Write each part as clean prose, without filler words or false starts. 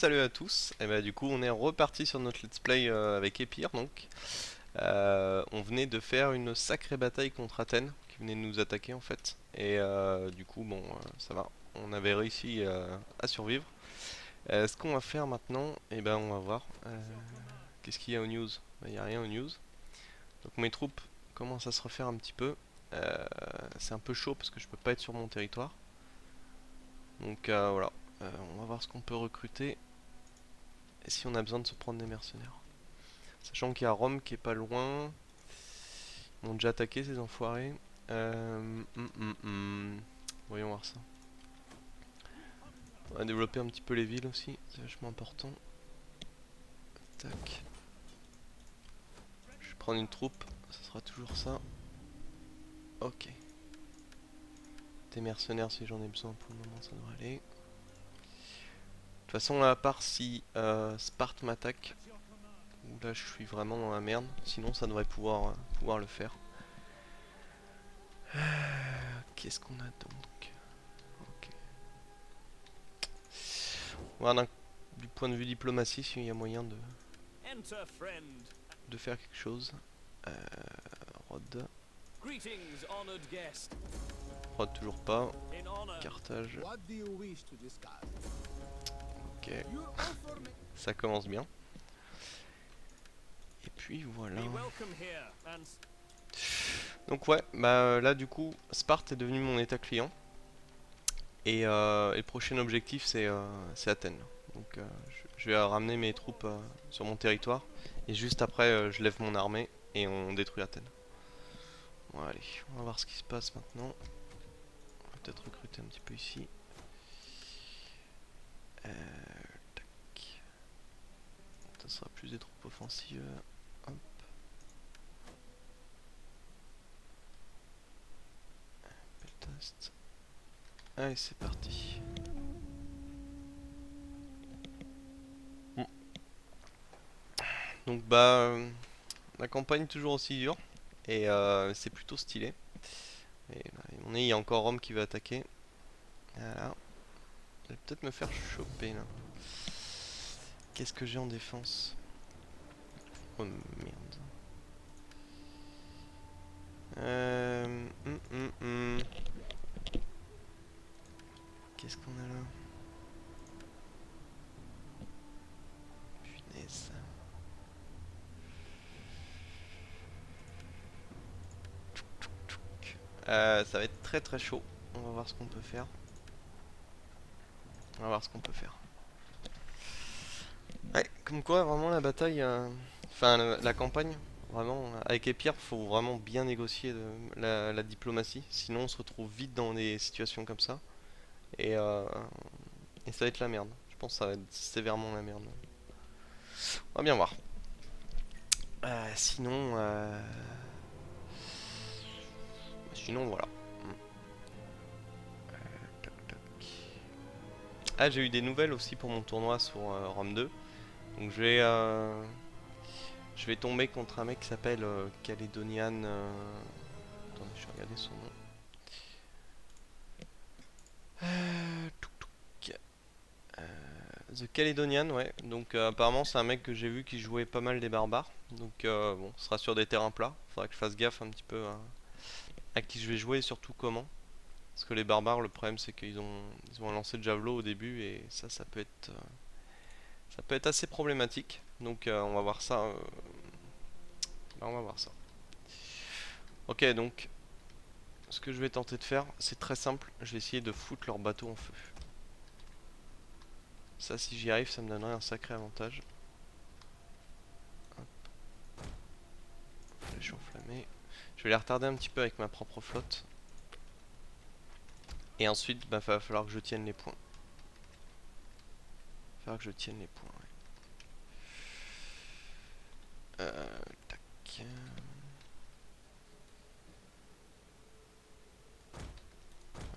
Salut à tous, et bah du coup on est reparti sur notre let's play avec Epir donc. On venait de faire une sacrée bataille contre Athènes qui venait de nous attaquer en fait. Et du coup bon ça va, on avait réussi à survivre. Ce qu'on va faire maintenant, et ben on va voir. Qu'est-ce qu'il y a aux news? Il n'y a rien aux news. Donc mes troupes commencent à se refaire un petit peu. C'est un peu chaud parce que je peux pas être sur mon territoire. Donc voilà. On va voir ce qu'on peut recruter et si on a besoin de se prendre des mercenaires. Sachant qu'il y a Rome qui est pas loin. Ils m'ont déjà attaqué ces enfoirés. Voyons voir ça. On va développer un petit peu les villes aussi, c'est vachement important. Tac. Je vais prendre une troupe, ça sera toujours ça. Ok. Des mercenaires si j'en ai besoin pour le moment ça devrait aller. De toute façon là à part si Sparte m'attaque, où là je suis vraiment dans la merde, sinon ça devrait pouvoir le faire. Qu'est-ce qu'on a donc? Ok. Voilà, du point de vue diplomatie, s'il y a moyen de faire quelque chose. Euh, Rhodes. Rhodes toujours pas. Carthage. Ok. Ça commence bien. Et puis voilà. Donc ouais, bah là du coup, Sparte est devenu mon état client. Et le prochain objectif c'est Athènes. Donc je vais ramener mes troupes sur mon territoire. Et juste après je lève mon armée et on détruit Athènes. Bon allez, on va voir ce qui se passe maintenant. On va peut-être recruter un petit peu ici. Tac. Ça sera plus des troupes offensives. Hop. Beltast. Allez c'est parti. Bon. Donc bah la campagne toujours aussi dure. Et c'est plutôt stylé. Et là, il y a encore Rome qui va attaquer. Voilà. Je vais peut-être me faire choper là. Qu'est-ce que j'ai en défense? Oh merde. Qu'est-ce qu'on a là? Punaise. Ça va être très très chaud. On va voir ce qu'on peut faire. On va voir ce qu'on peut faire. Ouais, comme quoi vraiment la bataille, enfin la campagne, vraiment avec Epir, faut vraiment bien négocier la diplomatie, sinon on se retrouve vite dans des situations comme ça et, euh, et ça va être la merde. Je pense que ça va être sévèrement la merde. On va bien voir. Sinon voilà. Tac, tac. Ah, j'ai eu des nouvelles aussi pour mon tournoi sur Rome 2. Donc je vais tomber contre un mec qui s'appelle Calédonian. Attendez, je vais regarder son nom. Touc, touc. The Caledonian, ouais. Donc apparemment c'est un mec que j'ai vu qui jouait pas mal des barbares. Donc bon, ce sera sur des terrains plats. Faudra que je fasse gaffe un petit peu à qui je vais jouer et surtout comment. Parce que les barbares, le problème c'est qu'ils ont un lancer de javelot au début et ça peut être assez problématique. Donc on va voir ça. On va voir ça. Ok, donc ce que je vais tenter de faire, c'est très simple. Je vais essayer de foutre leur bateau en feu. Ça, si j'y arrive, ça me donnerait un sacré avantage. Hop, flèche enflammée. Je vais les retarder un petit peu avec ma propre flotte. Et ensuite, bah, va falloir que je tienne les points. Va falloir que je tienne les points, ouais. Tac.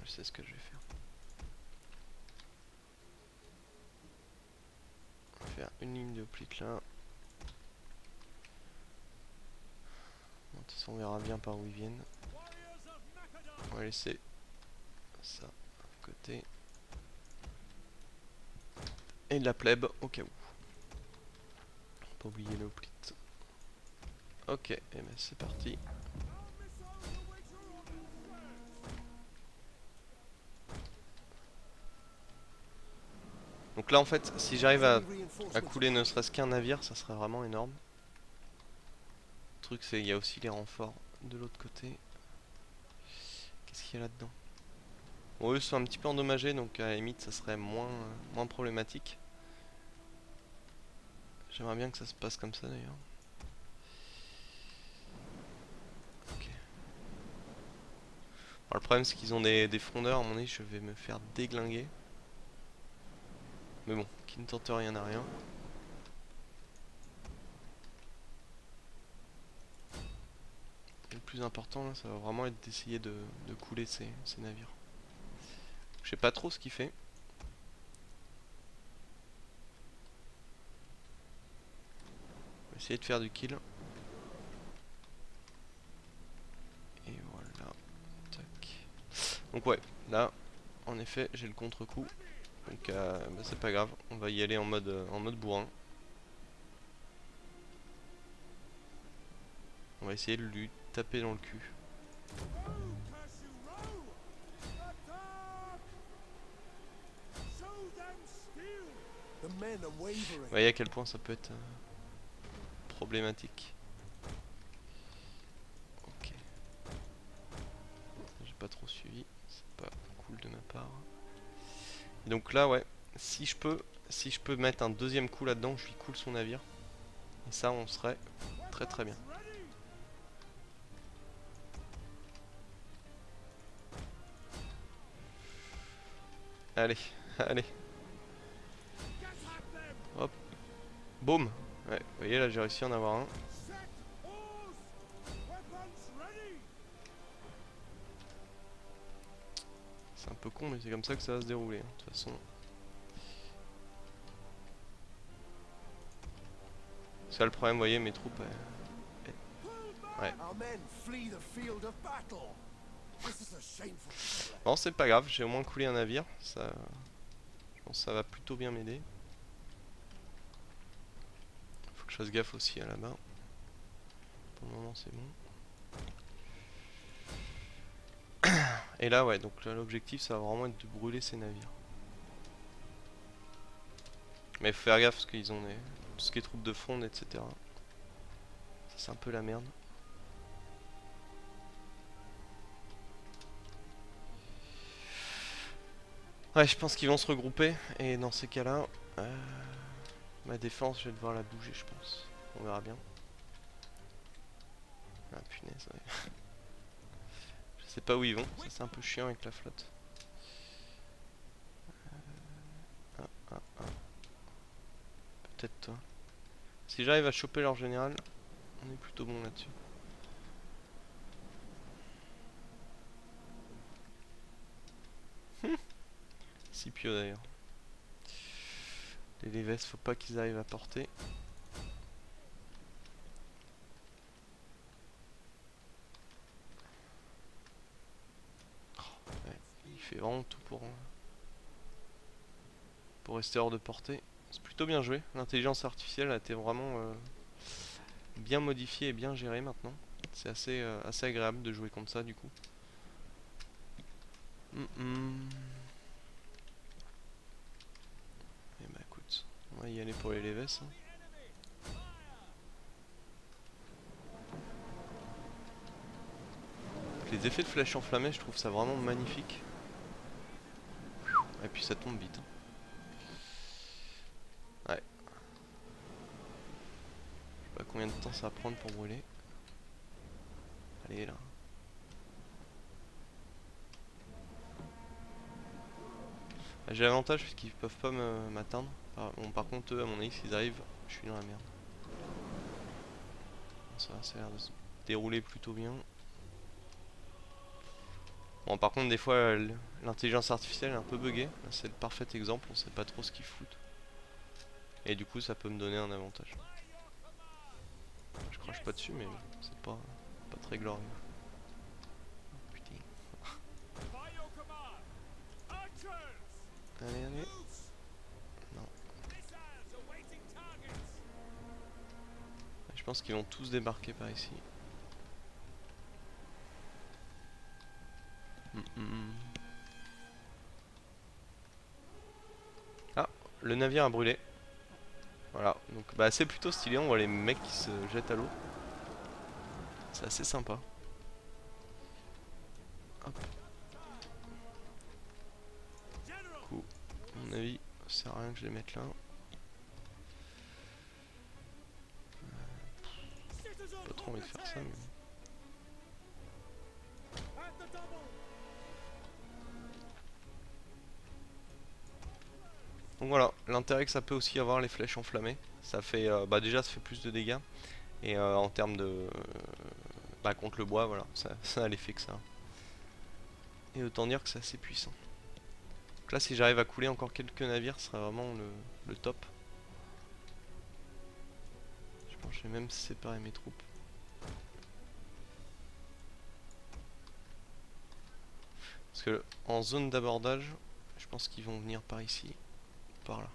Je sais ce que je vais faire. On va faire une ligne de hoplite là. Bon, de toute façon, on verra bien par où ils viennent. On va laisser ça à côté. Et de la plèbe au cas où. Pas oublier le hoplite. Ok, et ben c'est parti. Donc là en fait, si j'arrive à couler ne serait-ce qu'un navire, ça serait vraiment énorme. Le truc c'est qu'il y a aussi les renforts de l'autre côté. Qu'est-ce qu'il y a là-dedans? Bon, eux sont un petit peu endommagés, donc à la limite ça serait moins problématique. J'aimerais bien que ça se passe comme ça d'ailleurs. Ok. Alors, le problème c'est qu'ils ont des frondeurs, à mon avis je vais me faire déglinguer. Mais bon, qui ne tente rien n'a rien. Et le plus important là, ça va vraiment être d'essayer de couler ces navires. Je sais pas trop ce qu'il fait. On va essayer de faire du kill. Et voilà. Tac. Donc ouais, là, en effet, j'ai le contre-coup. Donc bah, c'est pas grave, on va y aller en mode bourrin. On va essayer de lui taper dans le cul. Vous voyez à quel point ça peut être problématique. Ok. J'ai pas trop suivi, c'est pas cool de ma part. Et donc là ouais, si je peux mettre un deuxième coup là-dedans, je lui coule son navire. Et ça on serait très très bien. Allez, allez. Hop. Boum. Ouais, vous voyez là j'ai réussi à en avoir un. C'est un peu con mais c'est comme ça que ça va se dérouler hein, de toute façon. C'est ça le problème, vous voyez mes troupes. Ouais. Bon c'est pas grave, j'ai au moins coulé un navire. Ça, je pense que ça va plutôt bien m'aider. Faut que je fasse gaffe aussi à là-bas. Pour le moment c'est bon. Et là ouais, donc l'objectif ça va vraiment être de brûler ces navires. Mais faut faire gaffe parce qu'ils ont tout ce qui est troupes de fronde, etc. Ça c'est un peu la merde. Ouais, je pense qu'ils vont se regrouper. Et dans ces cas-là, ma défense, je vais devoir la bouger, je pense. On verra bien. Ah punaise, ouais. Je sais pas où ils vont. Ça c'est un peu chiant avec la flotte. Ah, ah, ah. Peut-être toi. Si j'arrive à choper leur général, on est plutôt bon là-dessus. Scipio d'ailleurs. Les Léves, faut pas qu'ils arrivent à porter. Ouais, il fait vraiment tout pour rester hors de portée. C'est plutôt bien joué. L'intelligence artificielle a été vraiment bien modifiée et bien gérée maintenant. C'est assez agréable de jouer comme ça du coup. Et bah écoute, on va y aller pour les Léves. Hein. Les effets de flèche enflammée, je trouve ça vraiment magnifique. Et puis ça tombe vite. Hein. Ouais. Je sais pas combien de temps ça va prendre pour brûler. Allez là. J'ai l'avantage puisqu'ils peuvent pas m'atteindre. Bon, par contre, eux, à mon avis, s'ils arrivent, je suis dans la merde. Bon, ça a l'air de se dérouler plutôt bien. Bon, par contre, des fois, l'intelligence artificielle est un peu buggée. Là, c'est le parfait exemple, on sait pas trop ce qu'ils foutent. Et du coup, ça peut me donner un avantage. Je crache pas dessus, mais c'est pas très glorieux. Oh, putain. Allez, allez. Non. Je pense qu'ils vont tous débarquer par ici. Ah, le navire a brûlé. Voilà, donc bah c'est plutôt stylé, on voit les mecs qui se jettent à l'eau. C'est assez sympa. Hop. Du coup, à mon avis, ça sert à rien que je les mette là. Pas trop envie de faire ça, mais... Donc voilà, l'intérêt que ça peut aussi avoir les flèches enflammées, ça fait, bah déjà ça fait plus de dégâts, et en termes de, bah contre le bois, voilà, ça a l'effet que ça. Et autant dire que c'est assez puissant. Donc là si j'arrive à couler encore quelques navires, ce serait vraiment le top. Je pense que je vais même séparer mes troupes. Parce que en zone d'abordage, je pense qu'ils vont venir par ici, par là.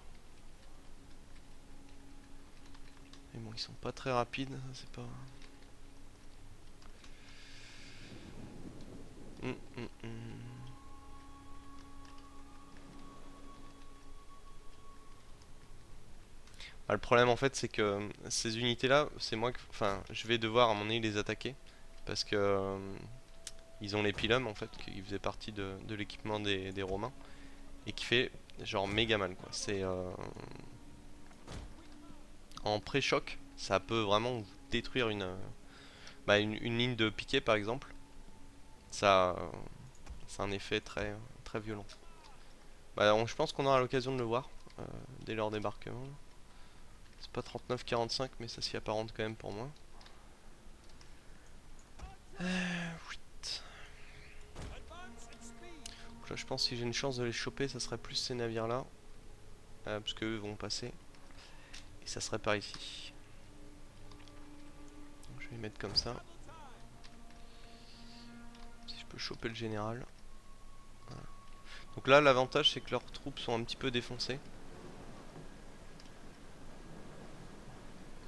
Mais bon, ils sont pas très rapides, c'est pas... Ah, le problème en fait c'est que ces unités là, c'est moi que... Enfin, je vais devoir à mon avis les attaquer. Parce que ils ont les pilums en fait, qui faisaient partie de l'équipement des Romains. Et qui fait genre méga mal quoi. C'est... en pré-choc, ça peut vraiment détruire une ligne de piquet par exemple. Ça... c'est un effet très violent. Bah, je pense qu'on aura l'occasion de le voir dès leur débarquement. C'est pas 39-45 mais ça s'y apparente quand même pour moi. Oui. Donc là je pense que si j'ai une chance de les choper ça serait plus ces navires là. Parce qu'eux vont passer. Et ça serait par ici. Donc je vais les mettre comme ça. Si je peux choper le général. Voilà. Donc là l'avantage c'est que leurs troupes sont un petit peu défoncées.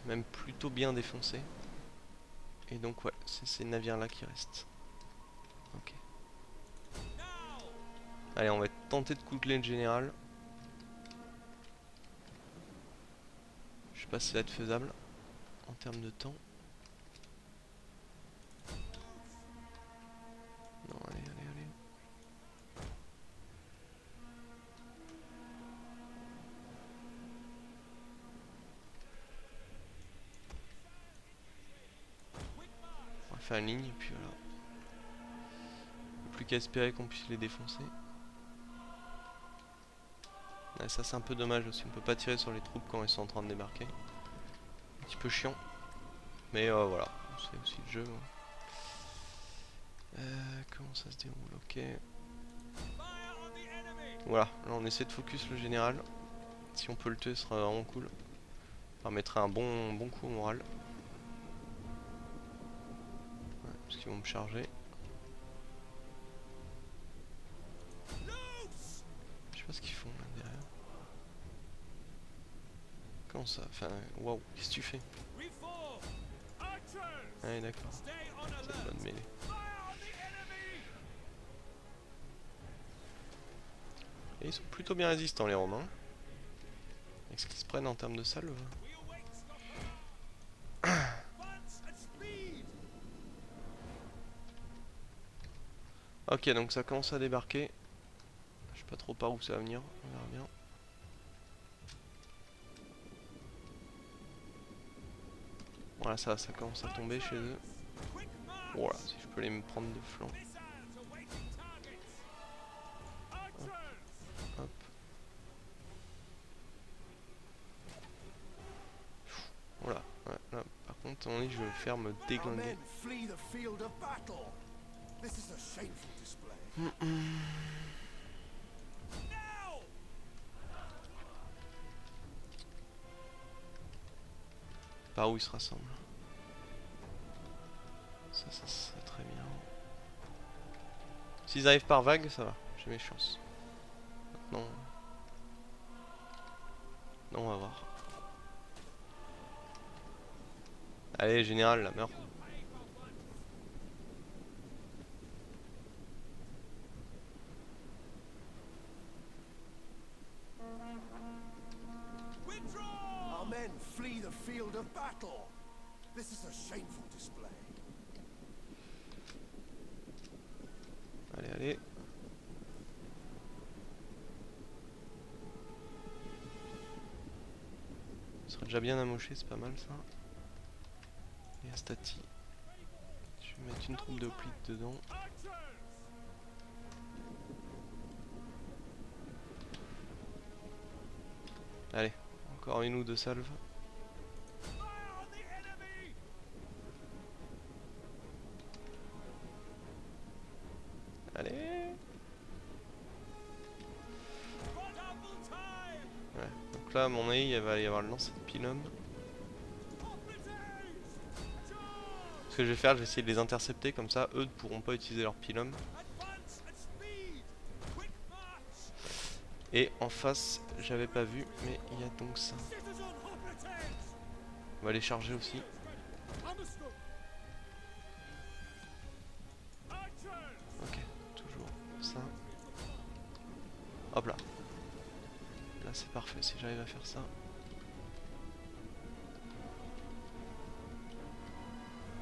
Même plutôt bien défoncées. Et donc ouais, c'est ces navires là qui restent. Ok. Allez, on va tenter de couteler le général. Je sais pas si ça va être faisable en termes de temps. Non, allez. On va faire une ligne et puis voilà. Plus qu'à espérer qu'on puisse les défoncer. Ouais, ça c'est un peu dommage aussi, on peut pas tirer sur les troupes quand elles sont en train de débarquer. Un petit peu chiant. Mais voilà, c'est aussi le jeu. Comment ça se déroule? Ok. Voilà, là on essaie de focus le général. Si on peut le tuer, ce sera vraiment cool. Ça permettrait un bon coup au moral. Ouais, parce qu'ils vont me charger. Je sais pas ce qu'ils font là derrière. Comment ça? Enfin, waouh, qu'est-ce que tu fais? Ah d'accord, c'est une bonne mêlée. Et ils sont plutôt bien résistants les Romains. Est-ce qu'ils se prennent en termes de salve? Ok, donc ça commence à débarquer. Je sais pas trop par où ça va venir, on verra bien. Voilà, ça commence à tomber chez eux. Voilà, si je peux les me prendre de flanc. Hop. Voilà, ouais, là, par contre, on dit je vais me faire me déglinguer. Par où ils se rassemblent. Ça serait très bien. S'ils arrivent par vague, ça va, j'ai mes chances. Maintenant... non, on va voir. Allez, général, la meurs. Our men flee the field of battle. This is a shameful display. Allez, allez. Ce serait déjà bien amoché, c'est pas mal ça. Et Astati. Je vais mettre une troupe de hoplites dedans. Allez, encore une ou deux salves. Allez. Ouais, donc là à mon avis il va y avoir le lancer de pylône. Ce que je vais faire, je vais essayer de les intercepter, comme ça eux ne pourront pas utiliser leur pylône. Et en face, j'avais pas vu, mais il y a donc ça. On va les charger aussi. Ok, toujours ça. Hop là. Là c'est parfait si j'arrive à faire ça.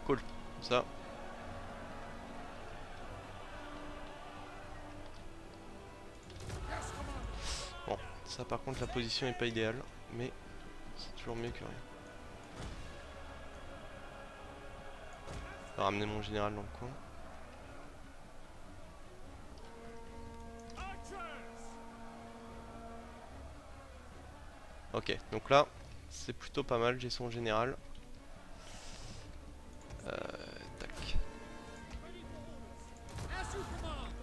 Cool, comme ça. Bon, ça par contre la position est pas idéale, mais c'est toujours mieux que rien. Je vais ramener mon général dans le coin. Ok, donc là, c'est plutôt pas mal, j'ai son général. Tac.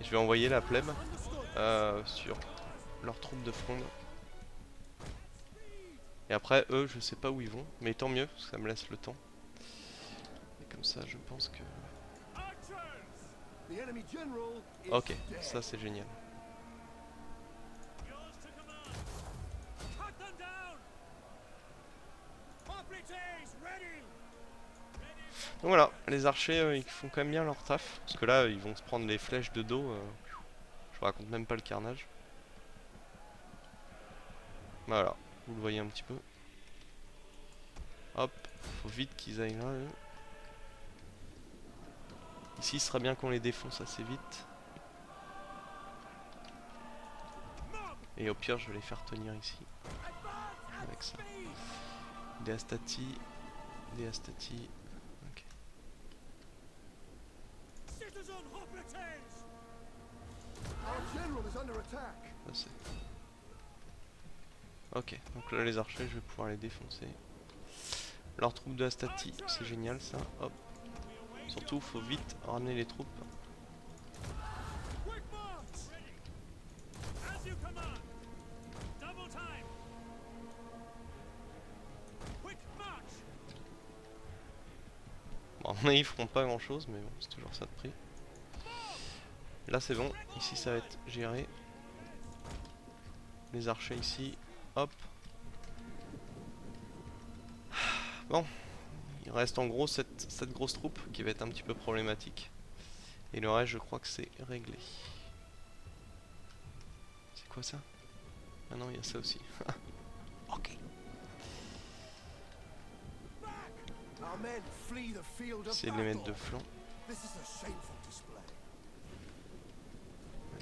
Et je vais envoyer la plèbe sur leur troupe de fronde. Et après, eux, je sais pas où ils vont, mais tant mieux, parce que ça me laisse le temps. Et comme ça, je pense que... Ok, ça c'est génial. Donc voilà, les archers ils font quand même bien leur taf. Parce que là ils vont se prendre les flèches de dos. Je vous raconte même pas le carnage. Voilà, vous le voyez un petit peu. Hop, faut vite qu'ils aillent là. Eux. Ici il serait bien qu'on les défonce assez vite. Et au pire je vais les faire tenir ici. Avec ça. Des Astati. Des Astati. Ok. Ça c'est. Ok, donc là les archers je vais pouvoir les défoncer. Leur troupe de Astati, c'est génial ça. Hop. Surtout faut vite ramener les troupes. Bon, à mon avis ils feront pas grand chose mais bon c'est toujours ça de prix. Là c'est bon, ici ça va être géré. Les archers ici, hop. Bon, il reste en gros cette grosse troupe qui va être un petit peu problématique. Et le reste je crois que c'est réglé. C'est quoi ça? Ah non il y a ça aussi. Ok. Essayer de les mettre de flanc. Ouais,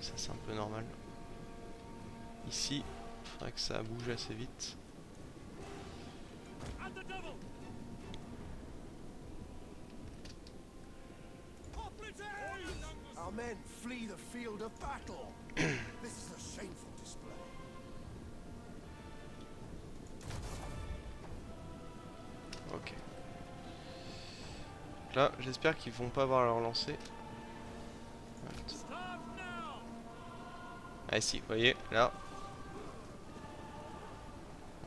ça c'est un peu normal. Ici, il faudrait que ça bouge assez vite. Our men flee the field of battle. This is a shameful display. Ok. Donc là, j'espère qu'ils vont pas avoir leur lancer. Ah si, vous voyez, là.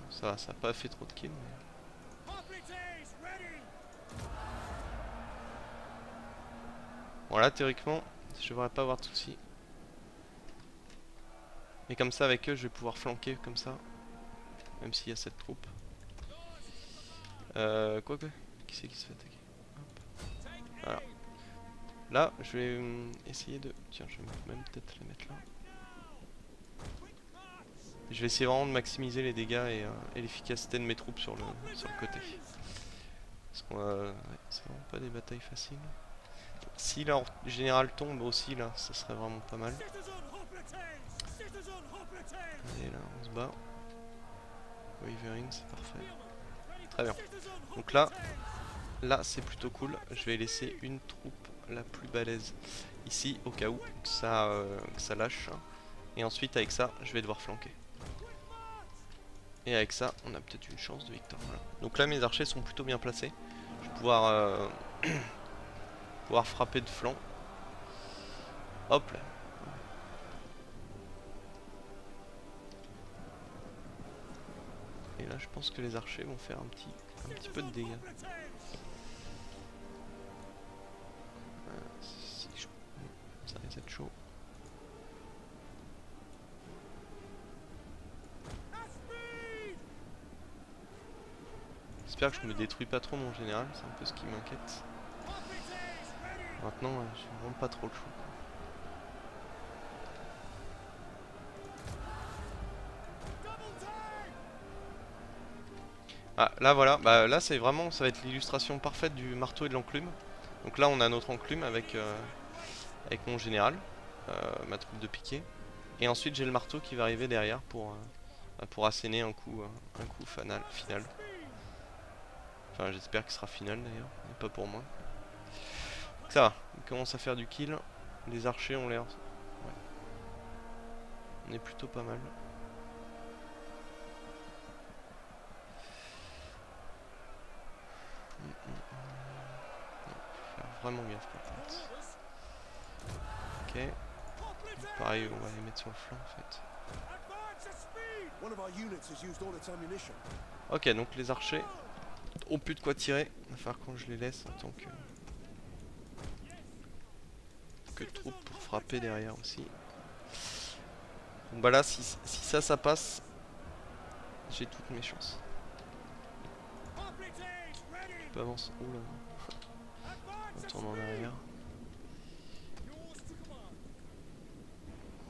Ça a pas fait trop de kills. Mais... Bon là, théoriquement, je devrais pas avoir de soucis. Mais comme ça, avec eux, je vais pouvoir flanquer comme ça. Même s'il y a cette troupe. Quoique. Qui c'est qui se fait attaquer? Hop. Voilà. Là, je vais essayer de... Tiens, je vais même peut-être les mettre là. Je vais essayer vraiment de maximiser les dégâts et l'efficacité de mes troupes sur le côté. Parce qu'on ouais, c'est vraiment pas des batailles faciles. Si leur général tombe aussi, là, ça serait vraiment pas mal. Et là, on se bat. Wavering, c'est parfait. Très bien. Donc là c'est plutôt cool. Je vais laisser une troupe la plus balèze ici au cas où que ça lâche. Et ensuite avec ça, je vais devoir flanquer. Et avec ça, on a peut-être une chance de victoire. Voilà. Donc là, mes archers sont plutôt bien placés. Je vais pouvoir, pouvoir frapper de flanc. Hop là. Et là, je pense que les archers vont faire un petit peu de dégâts. Ça risque d'être chaud. J'espère que je me détruis pas trop mon général, c'est un peu ce qui m'inquiète. Maintenant, j'ai vraiment pas trop le choix. Ah, là voilà, bah là c'est vraiment, ça va être l'illustration parfaite du marteau et de l'enclume. Donc là on a notre enclume avec mon général, ma troupe de piquet. Et ensuite j'ai le marteau qui va arriver derrière pour asséner un coup final. Enfin j'espère qu'il sera final d'ailleurs, mais pas pour moi. Ça va, il commence à faire du kill. Les archers ont l'air... Ouais. On est plutôt pas mal. Vraiment gaffe par contre. Ok. Pareil, on va les mettre sur le flanc en fait. Ok, donc les archers ont plus de quoi tirer. Il va falloir que je les laisse en tant que troupe pour frapper derrière aussi. Donc bah là, si ça passe, j'ai toutes mes chances. Je peux avancer. Oula. On tourne en arrière.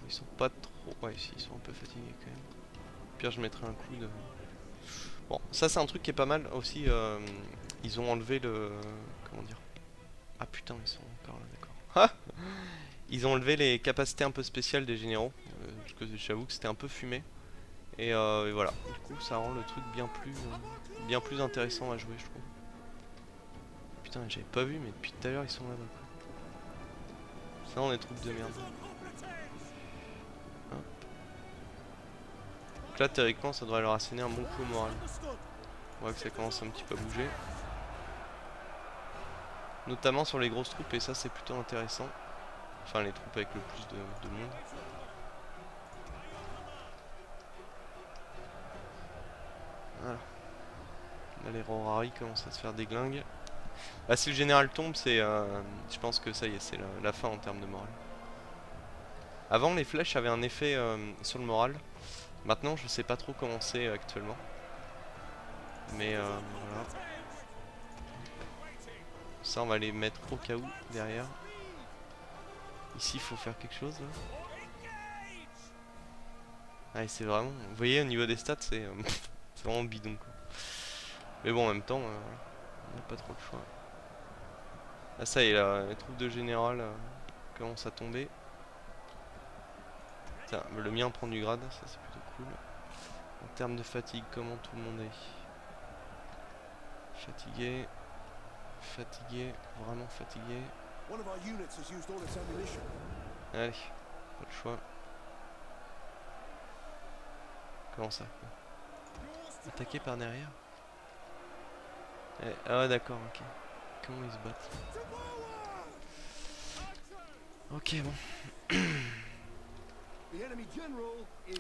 Ils sont pas trop... Ouais, si, ils sont un peu fatigués quand même. Au pire, je mettrai un coup de... Bon, ça c'est un truc qui est pas mal aussi. Ils ont enlevé le... Comment dire? Ah putain, ils sont encore là, d'accord. Ah, ils ont enlevé les capacités un peu spéciales des généraux. Parce que j'avoue que c'était un peu fumé. Et voilà, du coup ça rend le truc bien plus intéressant à jouer, je trouve. Putain, j'avais pas vu, mais depuis tout à l'heure ils sont là-bas. Ça, on est troupes de merde. Hop. Donc là, théoriquement, ça devrait leur asséner un bon coup au moral. On voit que ça commence un petit peu à bouger. Notamment sur les grosses troupes, et ça c'est plutôt intéressant. Enfin, les troupes avec le plus de monde. Voilà. Là, les Rorari commencent à se faire déglinguer. Bah, si le général tombe, c'est, je pense que ça y est, c'est la fin en termes de morale. Avant, les flèches avaient un effet sur le moral. Maintenant, je sais pas trop comment c'est actuellement. Mais voilà. Ça, on va les mettre au cas où derrière. Ici, il faut faire quelque chose là. Ah, c'est vraiment... Vous voyez, au niveau des stats, c'est vraiment bidon quoi. Mais bon, en même temps, on n'a pas trop le choix. Là, ça y est, là, les troupes de général commencent à tomber. Tiens, le mien prend du grade, ça c'est plutôt cool. En termes de fatigue, comment tout le monde est? Fatigué. Fatigué, vraiment fatigué. Allez, pas le choix. Comment ça? Attaqué par derrière? Ah d'accord, ok. Comment ils se battent? Ok, bon.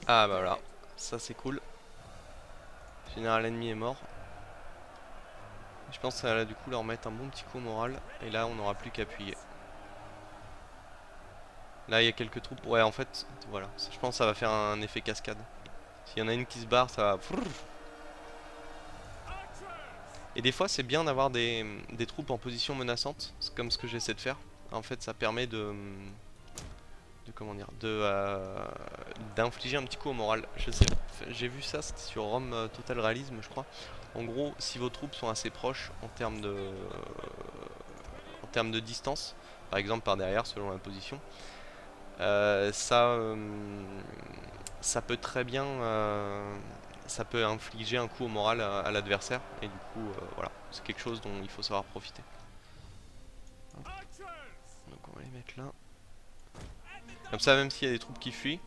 Ah bah voilà, ça c'est cool. Général ennemi est mort. Je pense que ça va du coup leur mettre un bon petit coup moral. Et là on n'aura plus qu'à appuyer. Là il y a quelques troupes. Ouais en fait, voilà. Je pense que ça va faire un effet cascade. S'il y en a une qui se barre, ça va... Et des fois c'est bien d'avoir des troupes en position menaçante, c'est comme ce que j'essaie de faire. En fait ça permet de comment dire, d'infliger un petit coup au moral. Je sais, j'ai vu ça, c'était sur Rome Total Realism je crois. En gros, si vos troupes sont assez proches en termes de distance, par exemple par derrière selon la position, euh, ça, euh, ça peut très bien, ça peut infliger un coup au moral à l'adversaire et du coup, voilà, c'est quelque chose dont il faut savoir profiter. Hop. Donc on va les mettre là. Comme ça, même s'il y a des troupes qui fuient,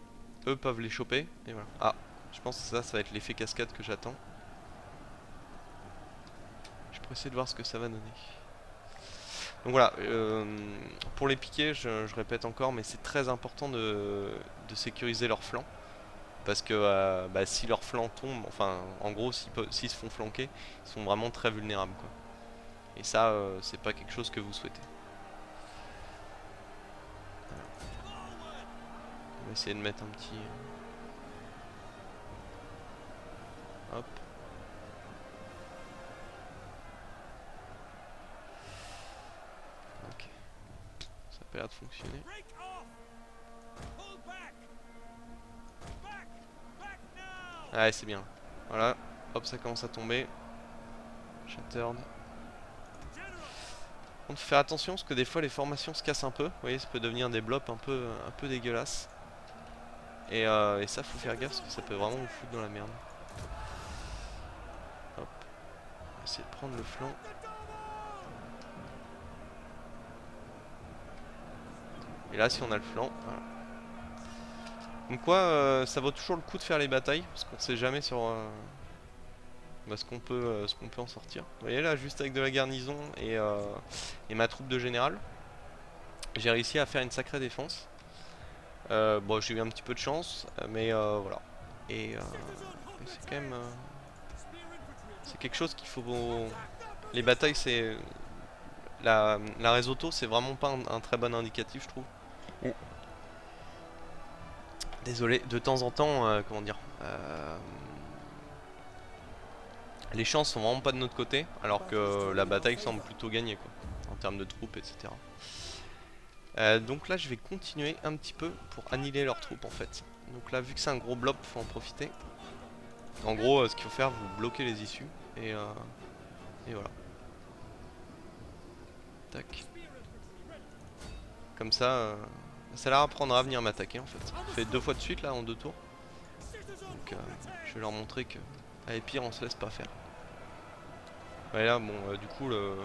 eux peuvent les choper et voilà. Ah, je pense que ça va être l'effet cascade que j'attends. Je peux essayer de voir ce que ça va donner. Donc voilà, pour les piquets, je répète encore, mais c'est très important de sécuriser leurs flancs. Parce que bah, si leurs flancs tombent, enfin en gros s'ils se font flanquer, ils sont vraiment très vulnérables quoi. Et ça c'est pas quelque chose que vous souhaitez. On va essayer de mettre un petit... hop. Ok. Ça a pas l'air de fonctionner. Ouais c'est bien. Voilà. Hop ça commence à tomber. Shattered. On faut faire attention parce que des fois les formations se cassent un peu. Vous voyez ça peut devenir des blops un peu dégueulasses. Et ça faut faire gaffe parce que ça peut vraiment vous foutre dans la merde. Hop. On va essayer de prendre le flanc. Et là si on a le flanc, voilà. Donc quoi, ça vaut toujours le coup de faire les batailles parce qu'on sait jamais sur bah, ce qu'on peut en sortir. Vous voyez là, juste avec de la garnison et ma troupe de général, j'ai réussi à faire une sacrée défense. Bon, j'ai eu un petit peu de chance, mais voilà. Et c'est quand même, c'est quelque chose qu'il faut. Les batailles, c'est la risotto, c'est vraiment pas un très bon indicatif, je trouve. Désolé, de temps en temps, comment dire, les chances sont vraiment pas de notre côté, alors que la bataille semble plutôt gagnée, quoi, en termes de troupes, etc. Donc là, je vais continuer un petit peu pour annihiler leurs troupes, en fait. Donc là, vu que c'est un gros blob, faut en profiter. En gros, ce qu'il faut faire, vous bloquez les issues, et voilà. Tac. Comme ça leur apprendra à venir m'attaquer, en fait. Je fais 2 fois de suite, là, en 2 tours. Donc je vais leur montrer que à Épire, on se laisse pas faire. Ouais là bon du coup le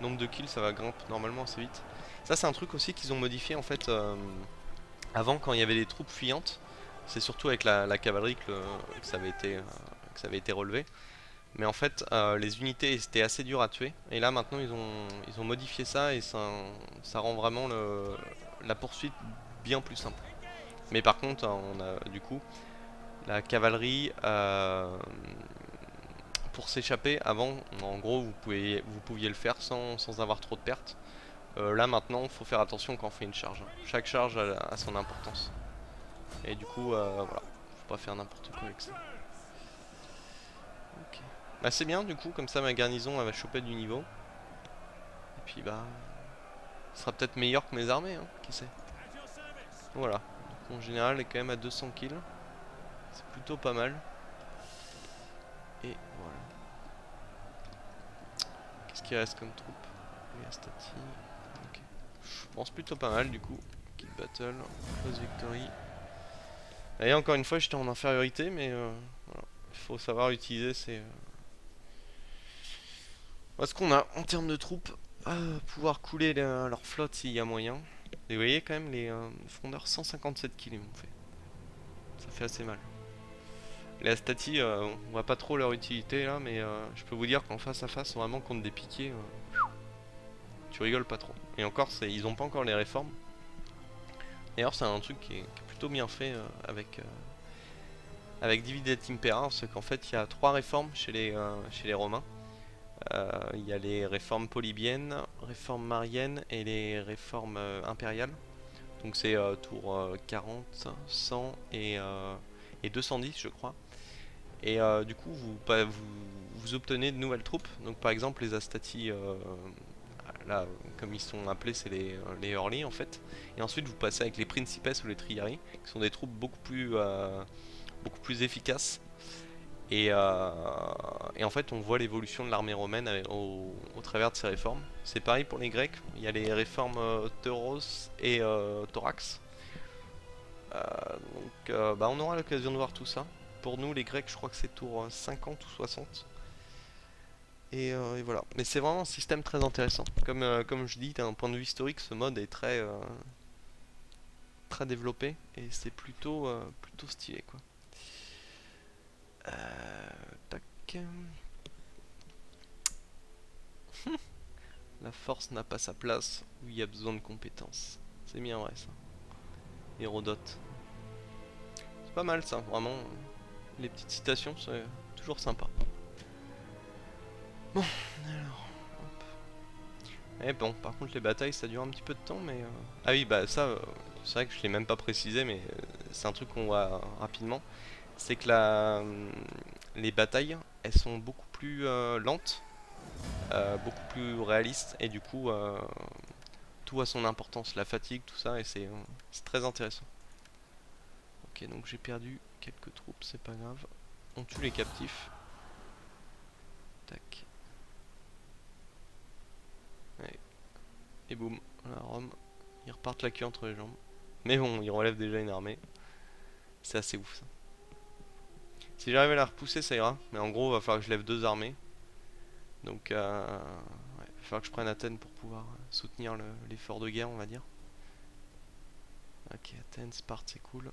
nombre de kills ça va grimper normalement assez vite. Ça c'est un truc aussi qu'ils ont modifié en fait avant quand il y avait des troupes fuyantes. C'est surtout avec la cavalerie que ça avait été relevé. Mais en fait les unités étaient assez dures à tuer. Et là maintenant ils ont modifié ça et ça rend vraiment la poursuite bien plus simple. Mais par contre on a du coup la cavalerie pour s'échapper, avant, en gros, vous pouviez le faire sans avoir trop de pertes. Là maintenant, il faut faire attention quand on fait une charge. Chaque charge a son importance. Et du coup, voilà, faut pas faire n'importe quoi avec ça. Ok. Bah c'est bien du coup, comme ça ma garnison elle va choper du niveau. Et puis bah, ce sera peut-être meilleur que mes armées, hein, qui sait. Voilà, donc mon général est quand même à 200 kills. C'est plutôt pas mal. Et voilà. Qu'est-ce qu'il reste comme troupe? Stati. Ok. Je pense plutôt pas mal du coup. Kit battle, post victory. Et encore une fois, j'étais en infériorité, mais voilà. Il faut savoir utiliser ce qu'on a en termes de troupes. Pouvoir couler leur flotte s'il y a moyen. Et vous voyez quand même les frondeurs 157 kills ils m'ont fait. Ça fait assez mal. Les Astati, on voit pas trop leur utilité là, mais je peux vous dire qu'en face à face, vraiment contre des piquets, tu rigoles pas trop. Et encore, ils ont pas encore les réformes. D'ailleurs, c'est un truc qui est plutôt bien fait avec Dividet Impera, c'est qu'en fait, il y a 3 réformes chez les Romains. Il y a les réformes polybiennes, réformes mariennes et les réformes impériales. Donc c'est tour 40, 100 et 210 je crois. Et du coup, vous obtenez de nouvelles troupes. Donc par exemple, les Astati, là, comme ils sont appelés, c'est les Early en fait. Et ensuite, vous passez avec les Principes ou les Triarii, qui sont des troupes beaucoup plus efficaces. Et en fait, on voit l'évolution de l'armée romaine au travers de ces réformes. C'est pareil pour les Grecs. Il y a les réformes Teuros et Thorax. Donc, on aura l'occasion de voir tout ça. Pour nous, les Grecs, je crois que c'est tour 50 ou 60. Et voilà. Mais c'est vraiment un système très intéressant. Comme je dis, d'un point de vue historique, ce mode est très développé. Et c'est plutôt stylé, quoi. Tac. La force n'a pas sa place où il y a besoin de compétences. C'est bien vrai ça. Hérodote. C'est pas mal ça, vraiment. Les petites citations, c'est toujours sympa. Bon, alors. Eh bon, par contre les batailles ça dure un petit peu de temps, mais... Ah oui, bah ça, c'est vrai que je l'ai même pas précisé, mais c'est un truc qu'on voit rapidement. C'est que les batailles, elles sont beaucoup plus lentes, beaucoup plus réalistes, et du coup, tout a son importance, la fatigue, tout ça, et c'est très intéressant. Ok, donc j'ai perdu quelques troupes, c'est pas grave. On tue les captifs. Tac. Ouais. Et boum, la Rome. Ils repartent la queue entre les jambes. Mais bon, ils relèvent déjà une armée. C'est assez ouf ça. Si j'arrive à la repousser, ça ira. Mais en gros, il va falloir que je lève deux armées. Donc, ouais, il va falloir que je prenne Athènes pour pouvoir soutenir l'effort de guerre, on va dire. Ok, Athènes, Sparte, c'est cool.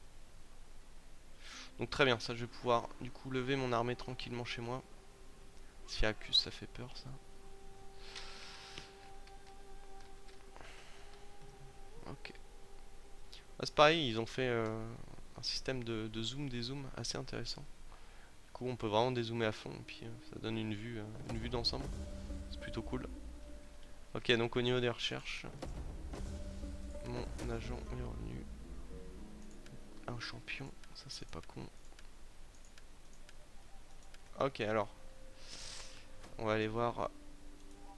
Donc très bien, ça je vais pouvoir du coup lever mon armée tranquillement chez moi. Syracuse, ça fait peur ça. Ok. Ah, c'est pareil, ils ont fait un système de zoom, dézoom assez intéressant. Du coup, on peut vraiment dézoomer à fond et puis ça donne une vue d'ensemble. C'est plutôt cool. Ok, donc au niveau des recherches, mon agent est revenu. Un champion, ça c'est pas con. Ok, alors, on va aller voir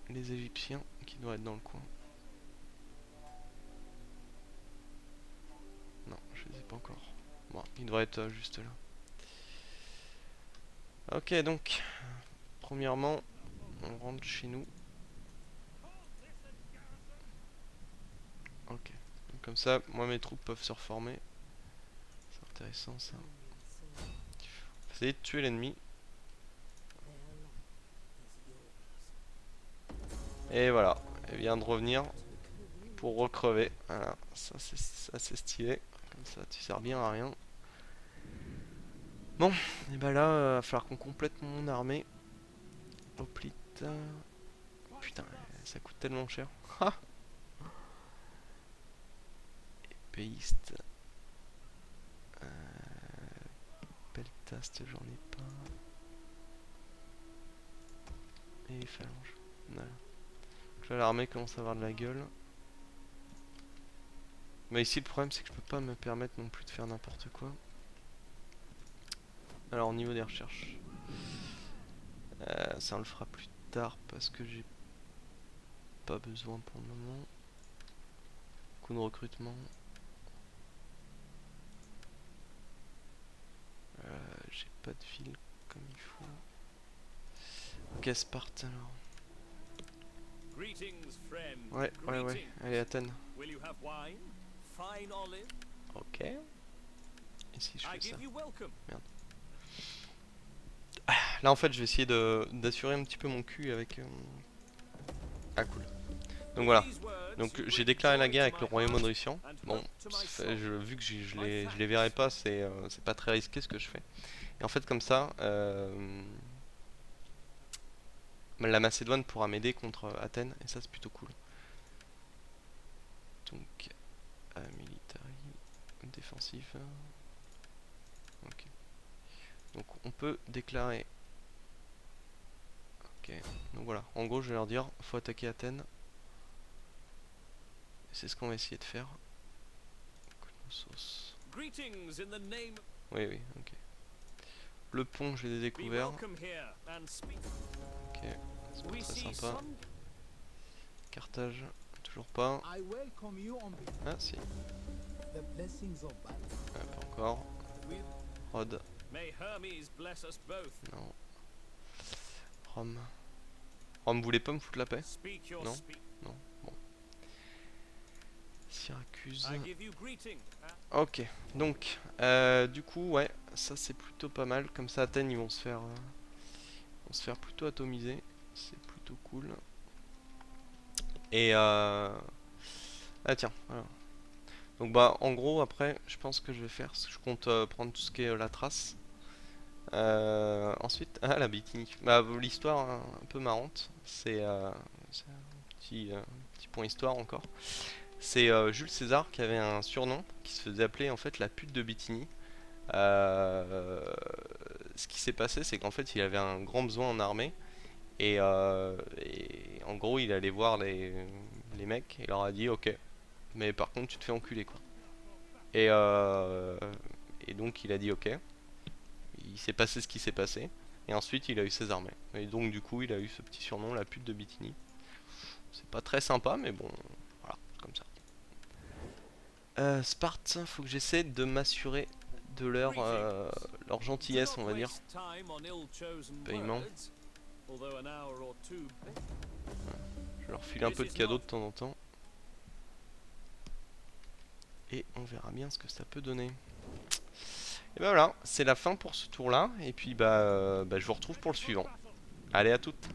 les Égyptiens qui doivent être dans le coin. Non, je les ai pas encore. Bon, ils devraient être juste là. Ok, donc, premièrement, on rentre chez nous. Ok. Donc, comme ça, moi mes troupes peuvent se reformer. C'est intéressant ça. Essayez de tuer l'ennemi. Et voilà, elle vient de revenir pour recrever. Voilà, ça c'est assez stylé. Comme ça, tu sers bien à rien. Bon, et bah là, va falloir qu'on complète mon armée. Hoplite. Putain, ça coûte tellement cher. Ha. Épéiste. Peltaste, j'en ai pas. Et les phalanges. Voilà. Donc là, l'armée commence à avoir de la gueule. Mais ici, le problème, c'est que je peux pas me permettre non plus de faire n'importe quoi. Alors, au niveau des recherches, ça on le fera plus tard parce que j'ai pas besoin pour le moment. Coup de recrutement. J'ai pas de ville comme il faut. Ok, Sparte alors. Ouais. Allez, Athènes. Ok. Et si je fais ça? Merde. Là, en fait, je vais essayer d'assurer un petit peu mon cul avec. Ah, cool. Donc voilà. Donc j'ai déclaré la guerre avec le royaume odrysian. Bon, vu que je les verrai pas, c'est pas très risqué ce que je fais. Et en fait, comme ça, la Macédoine pourra m'aider contre Athènes, et ça c'est plutôt cool. Donc, military, défensif. Ok. Donc on peut déclarer. Ok. Donc voilà. En gros, je vais leur dire, faut attaquer Athènes. C'est ce qu'on va essayer de faire. Oui, ok. Le pont, je l'ai découvert. Ok, c'est pas très sympa. Carthage, toujours pas. Ah si, pas encore. Rhodes, non. Rome. Rome voulait pas me foutre la paix? Non? Non, bon. Syracuse. Ok, donc, du coup, ouais, ça c'est plutôt pas mal. Comme ça, Athènes, ils vont se faire plutôt atomiser. C'est plutôt cool. Et ah tiens, voilà. Donc bah en gros après je pense que je vais faire, je compte prendre tout ce qui est la trace. Ensuite, ah la bikini. Bah l'histoire hein, un peu marrante, c'est un petit point histoire encore. C'est Jules César qui avait un surnom qui se faisait appeler en fait la pute de Bikini. Ce qui s'est passé c'est qu'en fait il avait un grand besoin en armée et en gros il allait voir les mecs et leur a dit ok mais par contre tu te fais enculer quoi. Et, euh, et donc il a dit ok. Il s'est passé ce qui s'est passé. Et ensuite il a eu ses armées. Et donc du coup il a eu ce petit surnom, la pute de Bithynie. C'est pas très sympa mais bon, voilà, comme ça. Sparte, faut que j'essaie de m'assurer de leur gentillesse on va dire. Paiement. Je leur file un peu de cadeaux de temps en temps. Et on verra bien ce que ça peut donner. Et ben voilà, c'est la fin pour ce tour là. Et puis bah je vous retrouve pour le suivant. Allez à toutes.